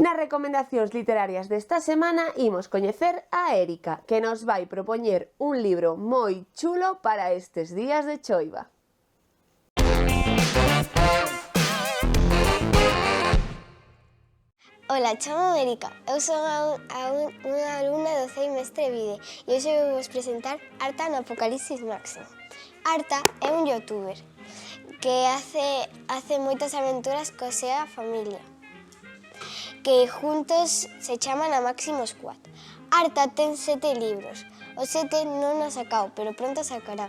Nas recomendacións literarias desta semana imos coñecer a Érica, que nos vai propoñer un libro moi chulo para estes días de choiva. Ola, chamo Érica. Eu son unha alumna do CEImestre Vide e hoxe vos presentar Arta no Apocalipsis Máximo. Arta é un youtuber que hace moitas aventuras co sea familia, que juntos se chaman a Máximo Squad. Arta ten 7 libros. Os 7 non os sacao, pero pronto sacará.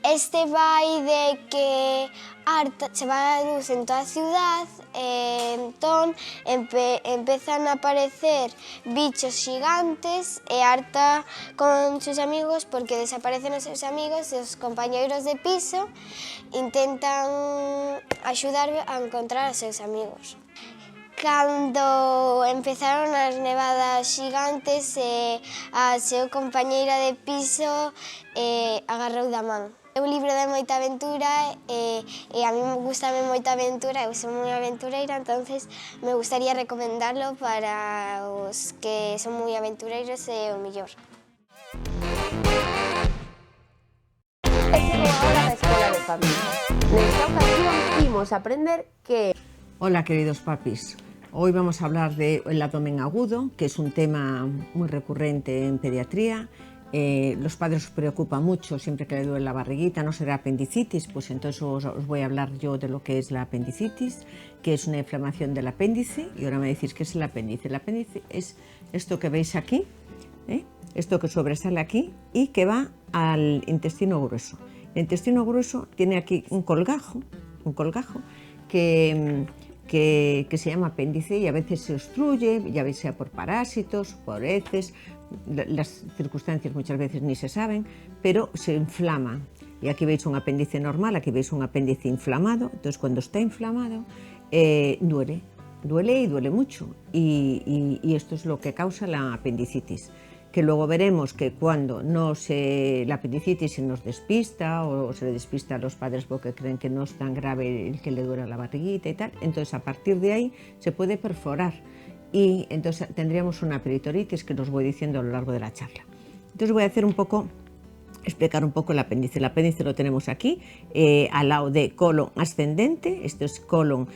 Este vai de que Arta se vai a luz en toda a ciudad, entón empezan a aparecer bichos gigantes e Arta con sus amigos, porque desaparecen os seus amigos e os compañeiros de piso intentan axudar a encontrar os seus amigos. Cando empezaron as nevadas gigantes, a seu compañeira de piso agarrou da man. É un libro de moita aventura e a mí gustame moita aventura, eu son moi aventureira, entonces me gustaría recomendarlo para os que son moi aventureiros e o millor. E chegou a hora da Escola de Familia. Nesta ocasión imos aprender que... Hola queridos papis, hoy vamos a hablar del abdomen agudo, que es un tema muy recurrente en pediatría. Los padres os preocupa mucho siempre que le duele la barriguita, no será apendicitis, pues entonces os voy a hablar yo de lo que es la apendicitis, que es una inflamación del apéndice, y ahora me decís qué es el apéndice. El apéndice es esto que veis aquí, esto que sobresale aquí y que va al intestino grueso. El intestino grueso tiene aquí un colgajo que se llama apéndice y a veces se obstruye, ya sea por parásitos, por heces, las circunstancias muchas veces ni se saben, pero se inflama. Y aquí veis un apéndice normal, aquí veis un apéndice inflamado. Entonces cuando está inflamado duele y duele mucho, y esto es lo que causa la apendicitis, que luego veremos que cuando la apendicitis se nos despista o se le despista a los padres porque creen que no es tan grave el que le duele la barriguita y tal, entonces a partir de ahí se puede perforar y entonces tendríamos una peritonitis, que os voy diciendo a lo largo de la charla. Entonces voy a explicar un poco el apéndice. El apéndice lo tenemos aquí, al lado de colon ascendente, esto es colon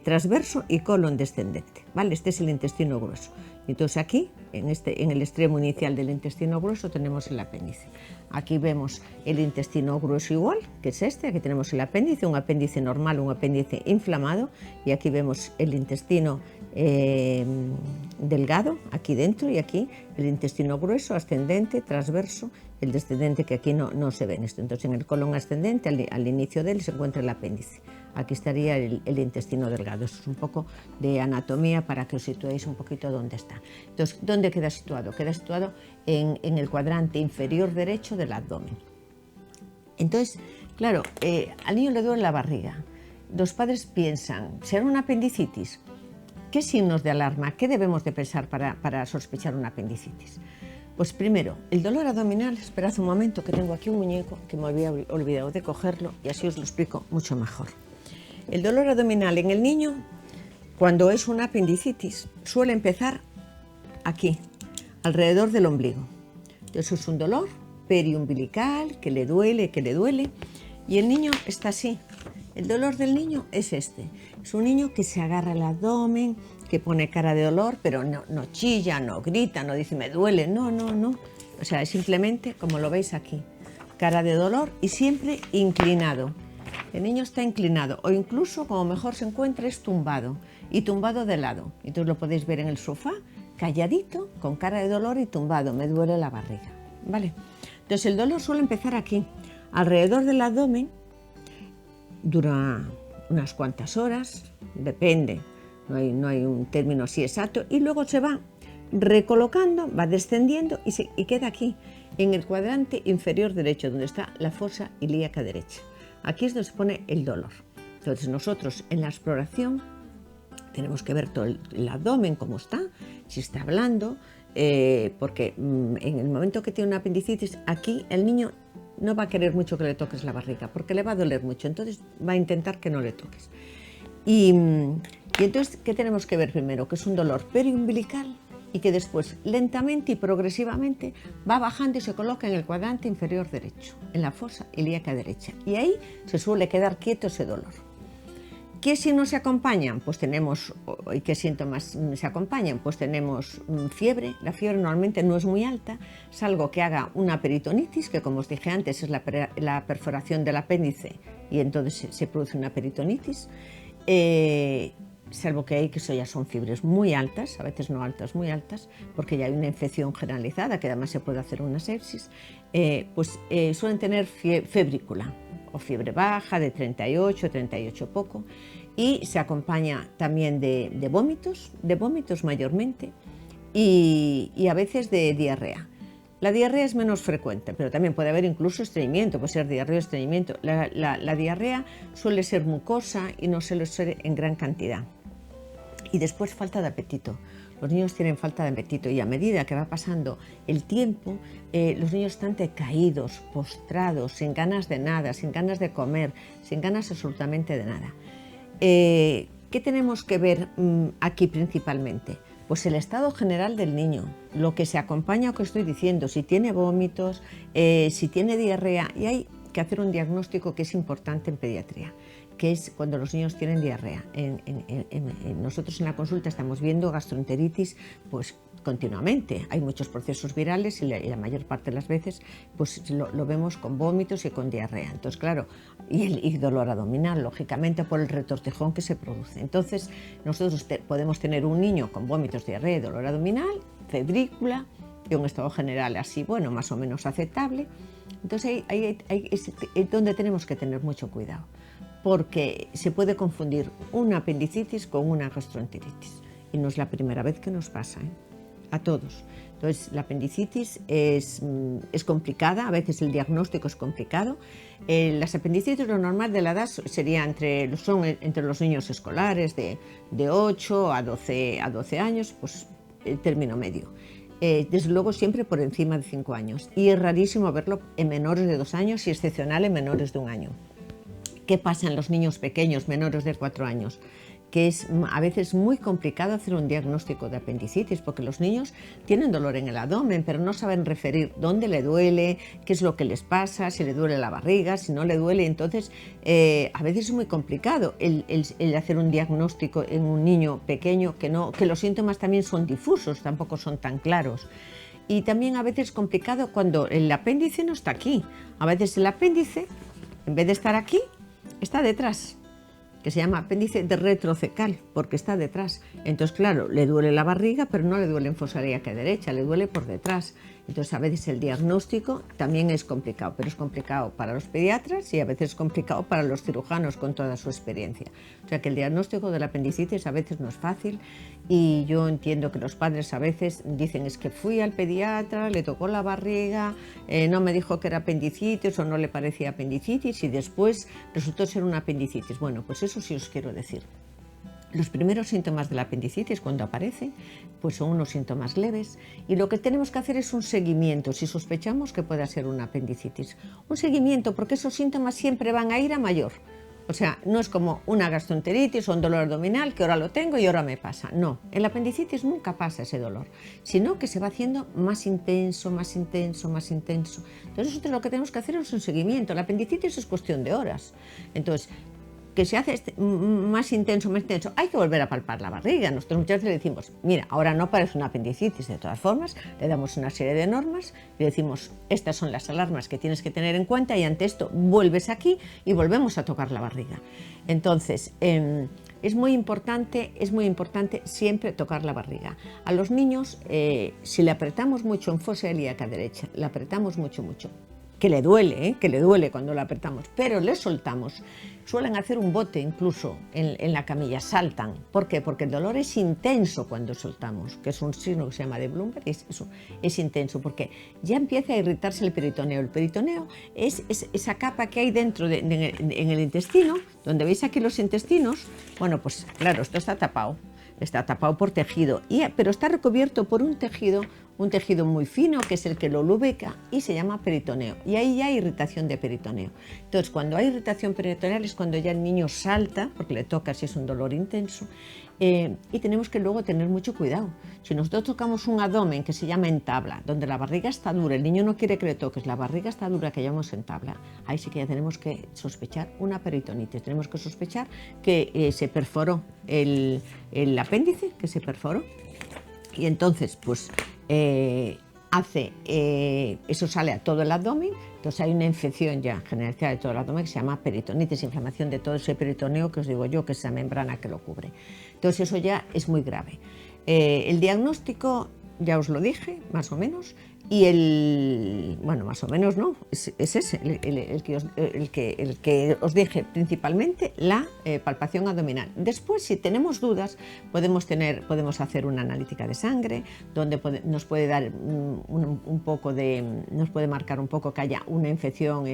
transverso y colon descendente, ¿vale? Este es el intestino grueso. Entonces aquí, en el extremo inicial del intestino grueso, tenemos el apéndice. Aquí vemos el intestino grueso igual, que es este. Aquí tenemos el apéndice, un apéndice normal, un apéndice inflamado. Y aquí vemos el intestino delgado, aquí dentro, y aquí el intestino grueso, ascendente, transverso, el descendente, que aquí no se ve en esto. Entonces en el colon ascendente, al inicio de él, se encuentra el apéndice. Aquí estaría el intestino delgado. Eso es un poco de anatomía para que os situéis un poquito dónde está. Entonces, ¿dónde queda situado? Queda situado en el cuadrante inferior derecho del abdomen. Entonces, claro, al niño le duele la barriga. Los padres piensan, ¿será una apendicitis? ¿Qué signos de alarma? ¿Qué debemos de pensar para sospechar una apendicitis? Pues primero, el dolor abdominal. Esperad un momento, que tengo aquí un muñeco que me había olvidado de cogerlo y así os lo explico mucho mejor. El dolor abdominal en el niño, cuando es una apendicitis, suele empezar aquí, alrededor del ombligo. Entonces es un dolor periumbilical, que le duele, y el niño está así. El dolor del niño es este. Es un niño que se agarra el abdomen, que pone cara de dolor, pero no chilla, no grita, no dice me duele, no. O sea, es simplemente como lo veis aquí, cara de dolor y siempre inclinado. El niño está inclinado, o incluso, como mejor se encuentra, es tumbado, y tumbado de lado. Entonces lo podéis ver en el sofá, calladito, con cara de dolor y tumbado, me duele la barriga, ¿vale? Entonces el dolor suele empezar aquí, alrededor del abdomen, dura unas cuantas horas, depende, no hay un término así exacto, y luego se va recolocando, va descendiendo y queda aquí, en el cuadrante inferior derecho, donde está la fosa ilíaca derecha. Aquí es donde se pone el dolor. Entonces nosotros en la exploración tenemos que ver todo el abdomen, cómo está, si está blando, porque en el momento que tiene una apendicitis, aquí el niño no va a querer mucho que le toques la barriga, porque le va a doler mucho, entonces va a intentar que no le toques. ¿Y Y entonces, ¿qué tenemos que ver primero? Que es un dolor periumbilical y que después lentamente y progresivamente va bajando y se coloca en el cuadrante inferior derecho, en la fosa ilíaca derecha. Y ahí se suele quedar quieto ese dolor. ¿Qué signos se acompañan? Pues tenemos, ¿y qué síntomas se acompañan? Pues tenemos fiebre. La fiebre normalmente no es muy alta, salvo que haga una peritonitis, que como os dije antes es la perforación del apéndice y entonces se produce una peritonitis. Salvo que eso ya son fiebres muy altas, a veces no altas, muy altas, porque ya hay una infección generalizada, que además se puede hacer una sepsis, suelen tener febrícula o fiebre baja de 38, 38 poco, y se acompaña también de vómitos mayormente, y a veces de diarrea. La diarrea es menos frecuente, pero también puede haber incluso estreñimiento, puede ser diarrea o estreñimiento. La diarrea suele ser mucosa y no suele ser en gran cantidad. Y después falta de apetito. Los niños tienen falta de apetito y a medida que va pasando el tiempo, los niños están decaídos, postrados, sin ganas de nada, sin ganas de comer, sin ganas absolutamente de nada. ¿Qué tenemos que ver aquí principalmente? Pues el estado general del niño, lo que se acompaña a lo que estoy diciendo, si tiene vómitos, si tiene diarrea, y hay que hacer un diagnóstico que es importante en pediatría, que es cuando los niños tienen diarrea. Nosotros en la consulta estamos viendo gastroenteritis pues continuamente, hay muchos procesos virales y la mayor parte de las veces pues lo vemos con vómitos y con diarrea. Entonces claro, y dolor abdominal, lógicamente por el retortijón que se produce. Entonces nosotros podemos tener un niño con vómitos, diarrea y dolor abdominal, febrícula y un estado general así, bueno, más o menos aceptable. Entonces ahí es donde tenemos que tener mucho cuidado, porque se puede confundir una apendicitis con una gastroenteritis y no es la primera vez que nos pasa, a todos. Entonces la apendicitis es complicada, a veces el diagnóstico es complicado. Las apendicitis, lo normal de la edad sería entre los niños escolares de 8 a 12 años, pues el término medio. Desde luego siempre por encima de 5 años y es rarísimo verlo en menores de 2 años y excepcional en menores de 1 año. ¿Qué pasa en los niños pequeños, menores de 4 años? Que es a veces muy complicado hacer un diagnóstico de apendicitis porque los niños tienen dolor en el abdomen, pero no saben referir dónde le duele, qué es lo que les pasa, si le duele la barriga, si no le duele. Entonces, a veces es muy complicado el hacer un diagnóstico en un niño pequeño que los síntomas también son difusos, tampoco son tan claros. Y también a veces es complicado cuando el apéndice no está aquí. A veces el apéndice, en vez de estar aquí, está detrás, que se llama apéndice de retrocecal, porque está detrás. Entonces, claro, le duele la barriga, pero no le duele en fosa ilíaca derecha, le duele por detrás. Entonces, a veces el diagnóstico también es complicado, pero es complicado para los pediatras y a veces es complicado para los cirujanos con toda su experiencia. O sea que el diagnóstico de la apendicitis a veces no es fácil y yo entiendo que los padres a veces dicen es que fui al pediatra, le tocó la barriga, no me dijo que era apendicitis o no le parecía apendicitis y después resultó ser una apendicitis. Bueno, pues eso sí os quiero decir. Los primeros síntomas de la apendicitis cuando aparecen pues son unos síntomas leves y lo que tenemos que hacer es un seguimiento si sospechamos que pueda ser una apendicitis. Un seguimiento porque esos síntomas siempre van a ir a mayor. O sea, no es como una gastroenteritis o un dolor abdominal que ahora lo tengo y ahora me pasa. No, en la apendicitis nunca pasa ese dolor, sino que se va haciendo más intenso, más intenso, más intenso. Entonces nosotros lo que tenemos que hacer es un seguimiento. La apendicitis es cuestión de horas. Entonces, que se hace más intenso, hay que volver a palpar la barriga. Nosotros muchas veces le decimos, mira, ahora no parece una apendicitis, de todas formas, le damos una serie de normas, le decimos, estas son las alarmas que tienes que tener en cuenta y ante esto vuelves aquí y volvemos a tocar la barriga. Entonces, es muy importante siempre tocar la barriga. A los niños, si le apretamos mucho en fosa ilíaca derecha, le apretamos mucho, que le duele cuando lo apretamos, pero le soltamos. Suelen hacer un bote incluso en la camilla, saltan. ¿Por qué? Porque el dolor es intenso cuando soltamos, que es un signo que se llama de Bloomberg, es intenso, porque ya empieza a irritarse el peritoneo. El peritoneo es esa capa que hay dentro en el intestino, donde veis aquí los intestinos. Bueno, pues claro, esto está tapado por tejido, pero está recubierto por un tejido un tejido muy fino que es el que lo lubrica y se llama peritoneo. Y ahí ya hay irritación de peritoneo. Entonces, cuando hay irritación peritoneal es cuando ya el niño salta, porque le toca si es un dolor intenso, y tenemos que luego tener mucho cuidado. Si nosotros tocamos un abdomen que se llama en tabla, donde la barriga está dura, el niño no quiere que le toques, la barriga está dura que llamamos en tabla, ahí sí que ya tenemos que sospechar una peritonitis, tenemos que sospechar que se perforó el apéndice, que se perforó, y entonces pues eso sale a todo el abdomen. Entonces hay una infección ya generalizada de todo el abdomen que se llama peritonitis, inflamación de todo ese peritoneo que os digo yo, que es esa membrana que lo cubre. Entonces eso ya es muy grave. El diagnóstico ya os lo dije, más o menos, y bueno, más o menos no, es ese, el que os dije, principalmente la palpación abdominal. Después, si tenemos dudas, podemos hacer una analítica de sangre, donde nos puede dar nos puede marcar un poco que haya una infección,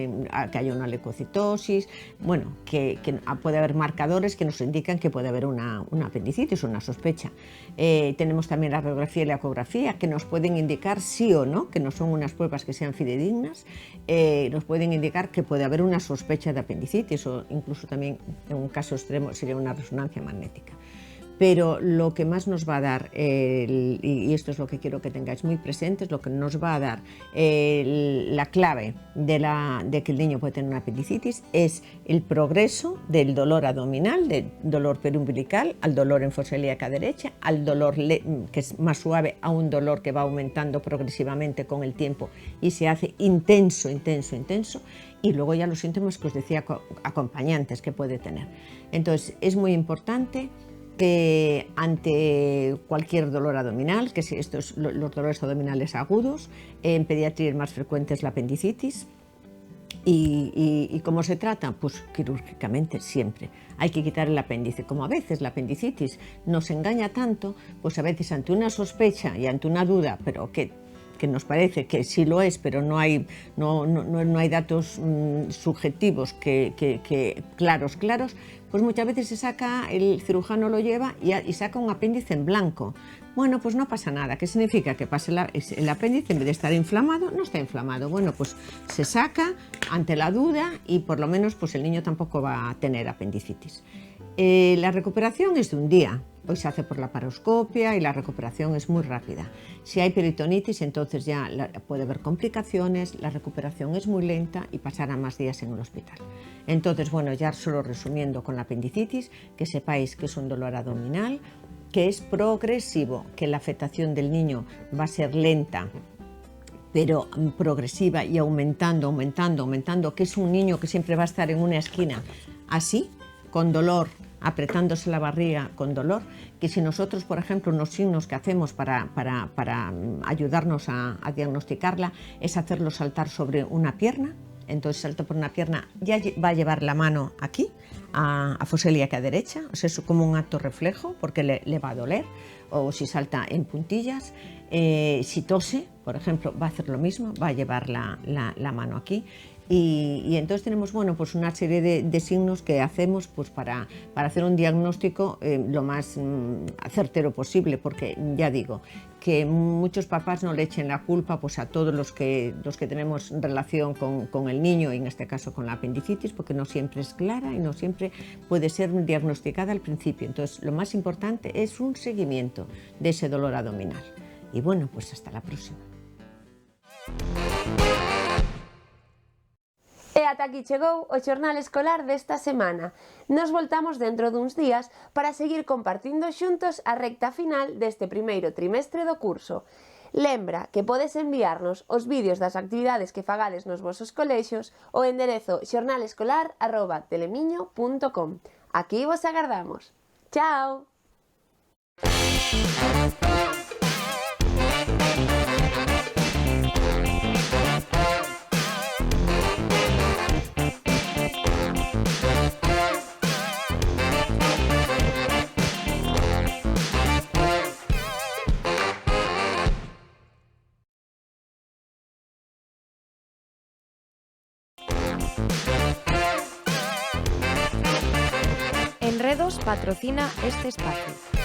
que haya una leucocitosis, bueno, que puede haber marcadores que nos indican que puede haber una apendicitis, una sospecha. Tenemos también la radiografía y la ecografía, que nos pueden indicar sí o no, que no son unas pruebas que sean fidedignas, nos pueden indicar que puede haber una sospecha de apendicitis o incluso también en un caso extremo sería una resonancia magnética. Pero lo que más nos va a dar, y esto es lo que quiero que tengáis muy presentes, lo que nos va a dar la clave de que el niño puede tener una apendicitis es el progreso del dolor abdominal, del dolor periumbilical, al dolor en fosa ilíaca derecha, al dolor que es más suave, a un dolor que va aumentando progresivamente con el tiempo y se hace intenso, intenso, intenso, y luego ya los síntomas que os decía acompañantes que puede tener. Entonces es muy importante que ante cualquier dolor abdominal, que si los dolores abdominales agudos, en pediatría el más frecuente es la apendicitis. ¿Y cómo se trata? Pues quirúrgicamente siempre. Hay que quitar el apéndice. Como a veces la apendicitis nos engaña tanto, pues a veces ante una sospecha y ante una duda, pero que nos parece que sí lo es, pero no hay datos subjetivos claros, pues muchas veces se saca, el cirujano lo lleva y saca un apéndice en blanco. Bueno, pues no pasa nada. ¿Qué significa? Que pasa el apéndice, en vez de estar inflamado, no está inflamado. Bueno, pues se saca ante la duda y por lo menos pues el niño tampoco va a tener apendicitis. La recuperación es de un día. Hoy se hace por la paroscopia y la recuperación es muy rápida. Si hay peritonitis, entonces ya puede haber complicaciones, la recuperación es muy lenta y pasarán más días en el hospital. Entonces, bueno, ya solo resumiendo con la apendicitis, que sepáis que es un dolor abdominal, que es progresivo, que la afectación del niño va a ser lenta, pero progresiva y aumentando, que es un niño que siempre va a estar en una esquina así, con dolor, apretándose la barriga con dolor, que si nosotros, por ejemplo, unos signos que hacemos para ayudarnos a diagnosticarla es hacerlo saltar sobre una pierna. Entonces salta por una pierna, ya va a llevar la mano aquí, a fosa ilíaca derecha, o sea, es como un acto reflejo porque le va a doler, o si salta en puntillas, si tose, por ejemplo, va a hacer lo mismo, va a llevar la mano aquí. Y entonces tenemos, bueno, pues una serie de signos que hacemos pues para hacer un diagnóstico lo más certero posible, porque ya digo que muchos papás no le echen la culpa pues a todos los que tenemos relación con el niño, y en este caso con la apendicitis, porque no siempre es clara y no siempre puede ser diagnosticada al principio. Entonces lo más importante es un seguimiento de ese dolor abdominal. Y bueno, pues hasta la próxima. E ata aquí chegou o xornal escolar desta semana. Nos voltamos dentro duns días para seguir compartindo xuntos a recta final deste primeiro trimestre do curso. Lembra que podes enviarnos os vídeos das actividades que fagades nos vosos colexios ao enderezo xornalescolar@telemiño.com. Aquí vos agardamos. Chao! Enredos patrocina este espacio.